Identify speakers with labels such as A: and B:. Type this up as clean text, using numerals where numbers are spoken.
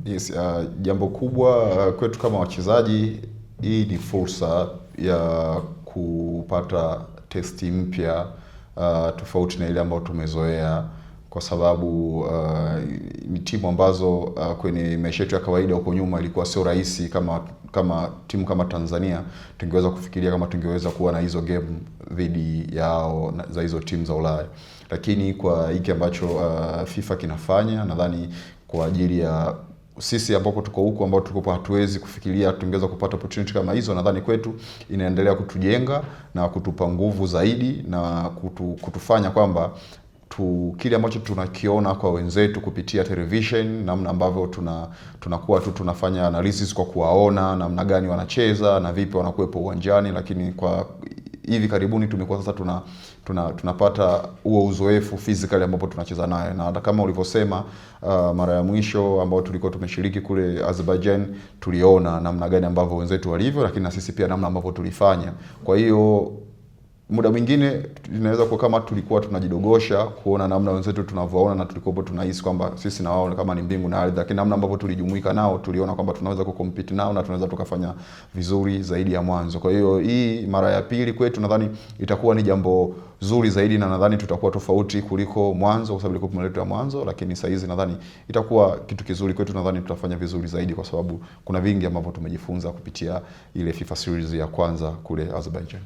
A: Yes, jambo kubwa kwetu kama wachezaji, hii ni fursa ya kupata testi mpya tofauti na ile ambayo tumezoea, kwa sababu ni timu ambazo kwenye maisha yetu ya kawaida huko nyuma ilikuwa sio rahisi kama timu kama Tanzania tungeweza kufikiria kama tungeweza kuwa na hizo game dhidi yao za hizo timu za Ulaya. Lakini kwa hiki ambacho FIFA kinafanya, nadhani kwa ajili ya sisi ambao tuko huko ambao tulikuwa hatuwezi kufikiria tungeweza kupata opportunity kama hizo, nadhani kwetu inaendelea kutujenga na kutupa nguvu zaidi na kutufanya kwamba kile ambacho tunakiona kwa wenzetu kupitia television, namna ambavyo tunakuwa tunafanya analysis kwa kuwaona namna gani wanacheza na vipi wanakuwepo uwanjani, lakini kwa hivi karibuni tumekuwa sasa tunapata huo uzoefu physically ambapo tunacheza naye. Na hata kama ulivyosema, mara ya mwisho ambao tulikuwa tumeshiriki kule Azerbaijan, tuliona namna gani ambavyo wenzetu walivyo, lakini na sisi pia namna ambavyo tulifanya. Kwa hiyo muda mwingine inaweza kuwa kama tulikuwa tunajidogosha kuona namna wenzetu tunavyoona, na tulikuwa tunahisi kwamba sisi na wao kama ni mbingu na ardhi, lakini namna ambavyo tulijumuika nao tuliona kwamba tunaweza kucompete nao na tunaweza tukafanya vizuri zaidi ya mwanzo. Kwa hiyo hii mara ya pili kwetu nadhani itakuwa ni jambo zuri zaidi, na nadhani tutakuwa tofauti kuliko mwanzo, kwa sababu ilikuwa tumeletwa ya mwanzo, lakini sasa hizi nadhani itakuwa kitu kizuri kwetu. Nadhani tutafanya vizuri zaidi kwa sababu kuna vingi ambavyo tumejifunza kupitia ile FIFA series ya kwanza kule Azerbaijan.